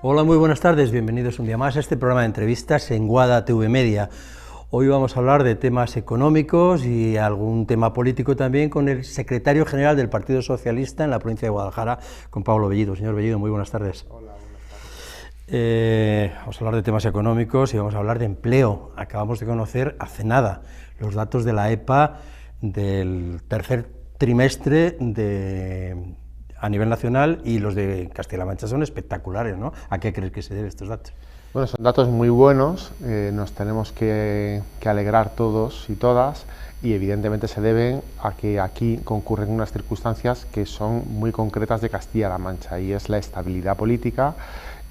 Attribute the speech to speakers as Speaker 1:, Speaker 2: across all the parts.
Speaker 1: Hola, muy buenas tardes, bienvenidos un día más a este programa de entrevistas en Guada TV Media. Hoy vamos a hablar de temas económicos y algún tema político también con el secretario general del Partido Socialista en la provincia de Guadalajara, con Pablo Bellido. Señor Bellido, muy buenas tardes.
Speaker 2: Hola, buenas tardes.
Speaker 1: Vamos a hablar de temas económicos y vamos a hablar de empleo. Acabamos de conocer hace nada los datos de la EPA del tercer trimestre a nivel nacional, y los de Castilla-La Mancha son espectaculares, ¿no? ¿A qué crees que se deben estos datos?
Speaker 2: Bueno, son datos muy buenos, nos tenemos que alegrar todos y todas, y evidentemente se deben a que aquí concurren unas circunstancias que son muy concretas de Castilla-La Mancha, y es la estabilidad política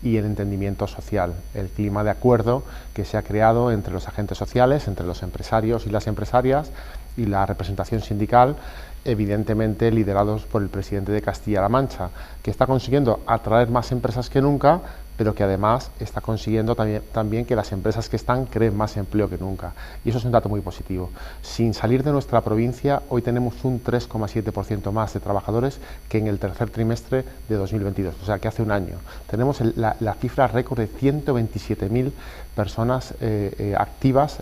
Speaker 2: y el entendimiento social, el clima de acuerdo que se ha creado entre los agentes sociales, entre los empresarios y las empresarias, y la representación sindical, evidentemente liderados por el presidente de Castilla-La Mancha, que está consiguiendo atraer más empresas que nunca, pero que además está consiguiendo también que las empresas que están creen más empleo que nunca. Y eso es un dato muy positivo. Sin salir de nuestra provincia, hoy tenemos un 3,7% más de trabajadores que en el tercer trimestre de 2022, o sea que hace un año. Tenemos la cifra récord de 127.000 personas activas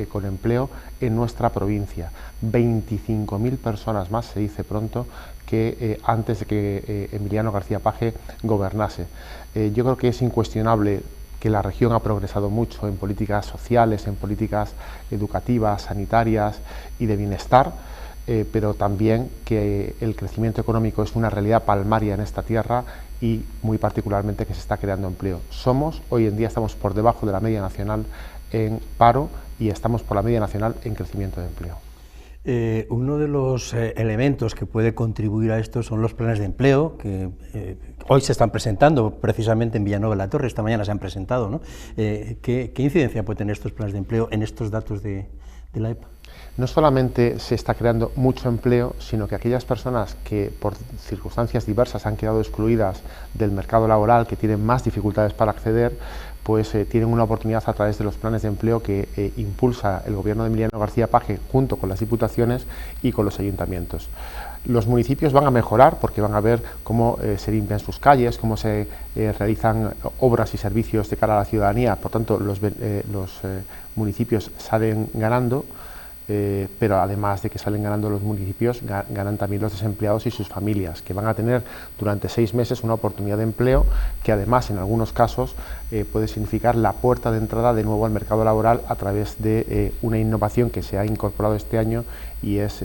Speaker 2: con empleo en nuestra provincia. 25.000 personas más, se dice pronto, que antes de que Emiliano García Paje gobernase. Yo creo que es incuestionable que la región ha progresado mucho en políticas sociales, en políticas educativas, sanitarias y de bienestar, pero también que el crecimiento económico es una realidad palmaria en esta tierra, y muy particularmente que se está creando empleo. Hoy en día estamos por debajo de la media nacional en paro y estamos por la media nacional en crecimiento de empleo.
Speaker 1: Uno de los elementos que puede contribuir a esto son los planes de empleo, que hoy se están presentando precisamente en Villanueva de la Torre, esta mañana se han presentado, ¿no? ¿Qué incidencia pueden tener estos planes de empleo en estos datos de la EPA?
Speaker 2: No solamente se está creando mucho empleo, sino que aquellas personas que por circunstancias diversas han quedado excluidas del mercado laboral, que tienen más dificultades para acceder, pues tienen una oportunidad a través de los planes de empleo que impulsa el gobierno de Emiliano García Paje junto con las diputaciones y con los ayuntamientos. Los municipios van a mejorar porque van a ver cómo se limpian sus calles, cómo se realizan obras y servicios de cara a la ciudadanía. Por tanto, los municipios salen ganando, pero además de que salen ganando los municipios, ganan también los desempleados y sus familias, que van a tener durante 6 meses una oportunidad de empleo que además en algunos casos puede significar la puerta de entrada de nuevo al mercado laboral a través de una innovación que se ha incorporado este año, y es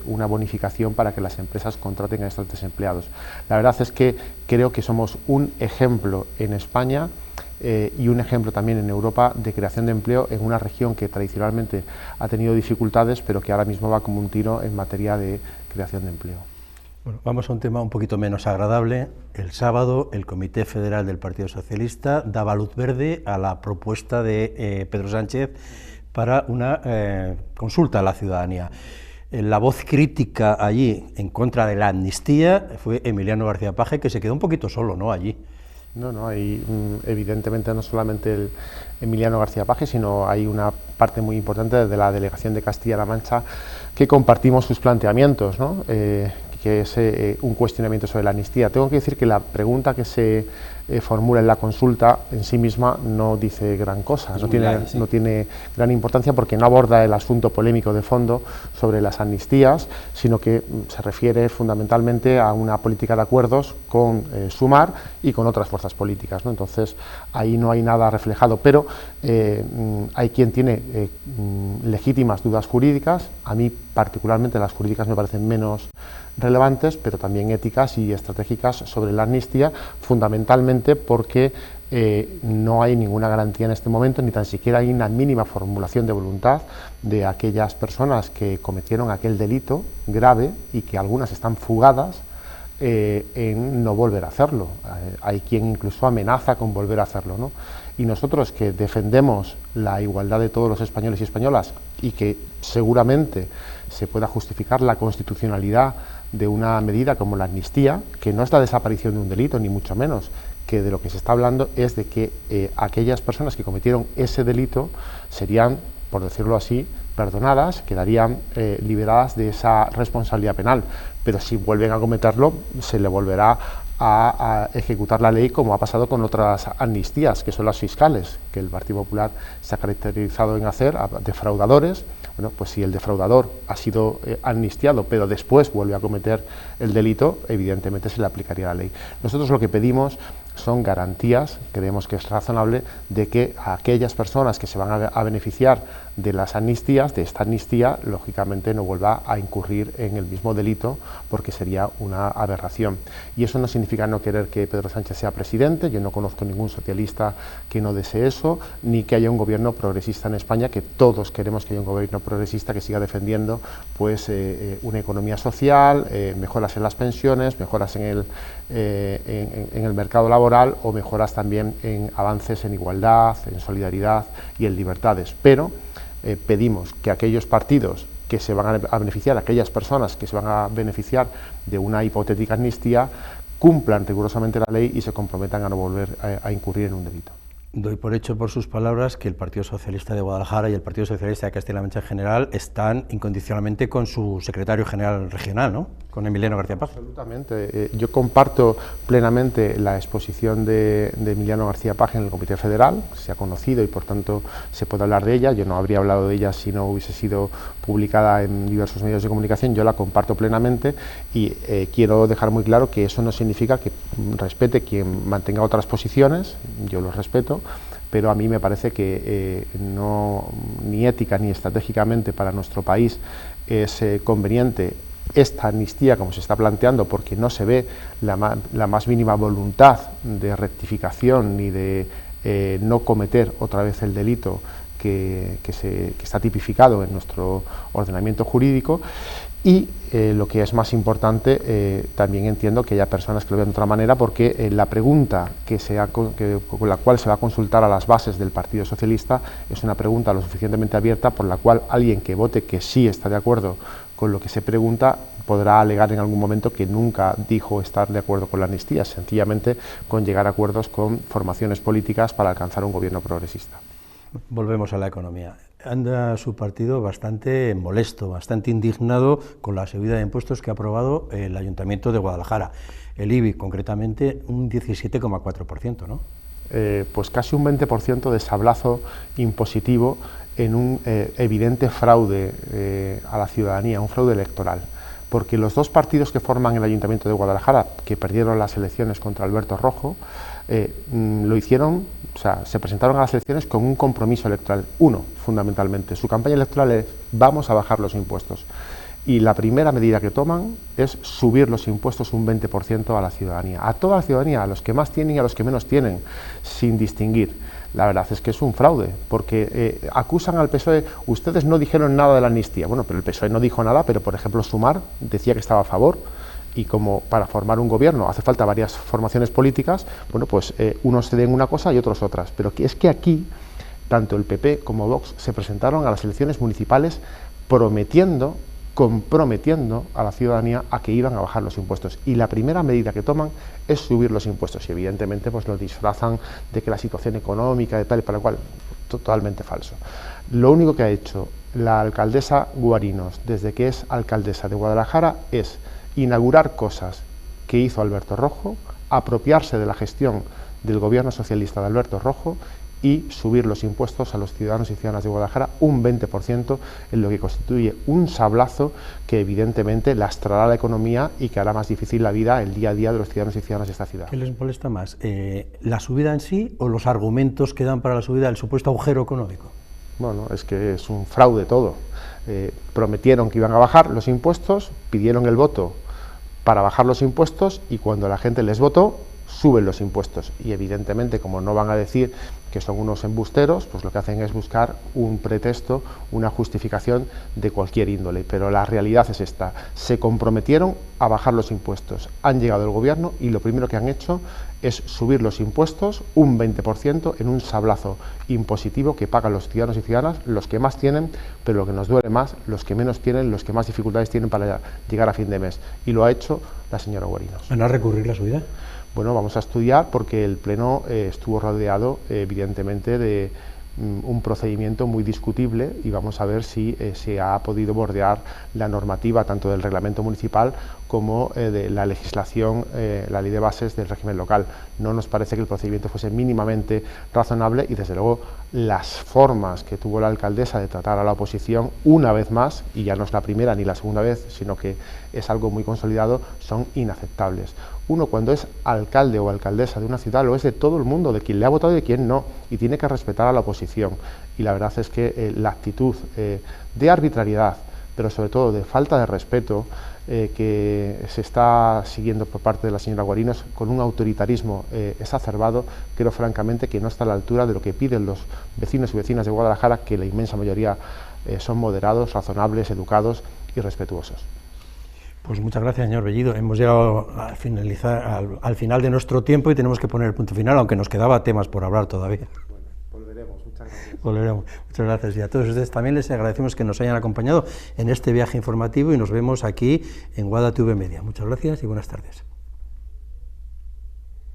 Speaker 2: una bonificación para que las empresas contraten a estos desempleados. La verdad es que creo que somos un ejemplo en España y un ejemplo también en Europa de creación de empleo en una región que tradicionalmente ha tenido dificultades, pero que ahora mismo va como un tiro en materia de creación de empleo.
Speaker 1: Bueno, vamos a un tema un poquito menos agradable. El sábado el Comité Federal del Partido Socialista daba luz verde a la propuesta de Pedro Sánchez para una consulta a la ciudadanía. La voz crítica allí en contra de la amnistía fue Emiliano García Paje, que se quedó un poquito solo, ¿no?, allí.
Speaker 2: No, hay evidentemente no solamente el Emiliano García Paje, sino hay una parte muy importante de la delegación de Castilla-La Mancha que compartimos sus planteamientos, ¿no? Que es un cuestionamiento sobre la amnistía. Tengo que decir que la pregunta que se formula en la consulta en sí misma no dice gran cosa, no tiene gran importancia, porque no aborda el asunto polémico de fondo sobre las amnistías, sino que se refiere fundamentalmente a una política de acuerdos con Sumar y con otras fuerzas políticas, ¿no? Entonces ahí no hay nada reflejado, pero hay quien tiene legítimas dudas jurídicas. A mí particularmente las jurídicas me parecen menos relevantes, pero también éticas y estratégicas sobre la amnistía, fundamentalmente porque no hay ninguna garantía en este momento, ni tan siquiera hay una mínima formulación de voluntad de aquellas personas que cometieron aquel delito grave y que algunas están fugadas en no volver a hacerlo. Hay quien incluso amenaza con volver a hacerlo, ¿no? Y nosotros, que defendemos la igualdad de todos los españoles y españolas, y que seguramente se pueda justificar la constitucionalidad de una medida como la amnistía, que no es la desaparición de un delito, ni mucho menos, que de lo que se está hablando es de que aquellas personas que cometieron ese delito serían, por decirlo así, perdonadas, quedarían liberadas de esa responsabilidad penal, pero si vuelven a cometerlo se le volverá a ejecutar la ley, como ha pasado con otras amnistías, que son las fiscales, que el Partido Popular se ha caracterizado en hacer, a defraudadores. Bueno, pues si el defraudador ha sido amnistiado, pero después vuelve a cometer el delito, evidentemente se le aplicaría la ley. Nosotros lo que pedimos son garantías, creemos que es razonable, de que a aquellas personas que se van a beneficiar de las amnistías, de esta amnistía, lógicamente no vuelva a incurrir en el mismo delito, porque sería una aberración. Y eso no significa no querer que Pedro Sánchez sea presidente. Yo no conozco ningún socialista que no desee eso, ni que haya un gobierno progresista en España, que todos queremos que haya un gobierno progresista que siga defendiendo pues, una economía social, mejoras en las pensiones, mejoras en el mercado laboral, o mejoras también en avances en igualdad, en solidaridad y en libertades. Pero pedimos que aquellos partidos que se van a beneficiar, aquellas personas que se van a beneficiar de una hipotética amnistía, cumplan rigurosamente la ley y se comprometan a no volver a incurrir en un delito.
Speaker 1: Doy por hecho, por sus palabras, que el Partido Socialista de Guadalajara y el Partido Socialista de Castilla-La Mancha en general están incondicionalmente con su secretario general regional, ¿no?, con Emiliano García Paje.
Speaker 2: Absolutamente. Yo comparto plenamente la exposición de Emiliano García Paje en el Comité Federal. Se ha conocido y por tanto se puede hablar de ella. Yo no habría hablado de ella si no hubiese sido publicada en diversos medios de comunicación. Yo la comparto plenamente y quiero dejar muy claro que eso no significa que respete quien mantenga otras posiciones. Yo los respeto, pero a mí me parece que no, ni ética ni estratégicamente para nuestro país es conveniente esta amnistía como se está planteando, porque no se ve la más mínima voluntad de rectificación ni de no cometer otra vez el delito que está tipificado en nuestro ordenamiento jurídico. Y lo que es más importante, también entiendo que haya personas que lo vean de otra manera, porque la pregunta con la cual se va a consultar a las bases del Partido Socialista es una pregunta lo suficientemente abierta, por la cual alguien que vote que sí está de acuerdo con lo que se pregunta podrá alegar en algún momento que nunca dijo estar de acuerdo con la amnistía, sencillamente con llegar a acuerdos con formaciones políticas para alcanzar un gobierno progresista.
Speaker 1: Volvemos a la economía. Anda su partido bastante molesto, bastante indignado con la subida de impuestos que ha aprobado el Ayuntamiento de Guadalajara. El IBI, concretamente, un 17,4%, ¿no?
Speaker 2: Pues casi un 20% de sablazo impositivo en un evidente fraude a la ciudadanía, un fraude electoral. Porque los dos partidos que forman el Ayuntamiento de Guadalajara, que perdieron las elecciones contra Alberto Rojo, lo hicieron, o sea, se presentaron a las elecciones con un compromiso electoral. Uno, fundamentalmente, su campaña electoral es: vamos a bajar los impuestos. Y la primera medida que toman es subir los impuestos un 20% a la ciudadanía, a toda la ciudadanía, a los que más tienen y a los que menos tienen, sin distinguir. La verdad es que es un fraude, porque acusan al PSOE, ustedes no dijeron nada de la amnistía. Bueno, pero el PSOE no dijo nada, pero por ejemplo Sumar decía que estaba a favor, y como para formar un gobierno hace falta varias formaciones políticas, bueno, pues unos ceden una cosa y otros otras. Pero es que aquí, tanto el PP como Vox se presentaron a las elecciones municipales comprometiendo a la ciudadanía a que iban a bajar los impuestos, y la primera medida que toman es subir los impuestos, y evidentemente pues lo disfrazan de que la situación económica de tal y para el cual, totalmente falso. Lo único que ha hecho la alcaldesa Guarinos desde que es alcaldesa de Guadalajara es inaugurar cosas que hizo Alberto Rojo, apropiarse de la gestión del gobierno socialista de Alberto Rojo y subir los impuestos a los ciudadanos y ciudadanas de Guadalajara un 20%, en lo que constituye un sablazo que evidentemente lastrará la economía y que hará más difícil la vida, el día a día de los ciudadanos y ciudadanas de esta ciudad.
Speaker 1: ¿Qué les molesta más, la subida en sí o los argumentos que dan para la subida, el supuesto agujero económico?
Speaker 2: Bueno, es que es un fraude todo. Prometieron que iban a bajar los impuestos, pidieron el voto para bajar los impuestos, y cuando la gente les votó, suben los impuestos. Y evidentemente, como no van a decir que son unos embusteros, pues lo que hacen es buscar un pretexto, una justificación de cualquier índole. Pero la realidad es esta: se comprometieron a bajar los impuestos, han llegado al gobierno y lo primero que han hecho es subir los impuestos un 20% en un sablazo impositivo que pagan los ciudadanos y ciudadanas, los que más tienen, pero lo que nos duele más, los que menos tienen, los que más dificultades tienen para llegar a fin de mes. Y lo ha hecho la señora Guarinos.
Speaker 1: ¿Van a recurrir la subida?
Speaker 2: Bueno, vamos a estudiar, porque el Pleno estuvo rodeado, evidentemente, de un procedimiento muy discutible y vamos a ver si se ha podido bordear la normativa tanto del reglamento municipal como de la legislación, la ley de bases del régimen local. No nos parece que el procedimiento fuese mínimamente razonable y desde luego las formas que tuvo la alcaldesa de tratar a la oposición una vez más, y ya no es la primera ni la segunda vez, sino que es algo muy consolidado, son inaceptables. Uno cuando es alcalde o alcaldesa de una ciudad lo es de todo el mundo, de quien le ha votado y de quien no, y tiene que respetar a la oposición. Y la verdad es que la actitud de arbitrariedad, pero sobre todo de falta de respeto que se está siguiendo por parte de la señora Guarinos con un autoritarismo exacerbado, creo francamente que no está a la altura de lo que piden los vecinos y vecinas de Guadalajara, que la inmensa mayoría son moderados, razonables, educados y respetuosos.
Speaker 1: Pues muchas gracias, señor Bellido. Hemos llegado a finalizar, al final de nuestro tiempo y tenemos que poner el punto final, aunque nos quedaba temas por hablar todavía.
Speaker 2: Bueno, volveremos. Muchas gracias.
Speaker 1: Volveremos. Muchas gracias. Y a todos ustedes también les agradecemos que nos hayan acompañado en este viaje informativo y nos vemos aquí en Guada TV Media. Muchas gracias y buenas tardes.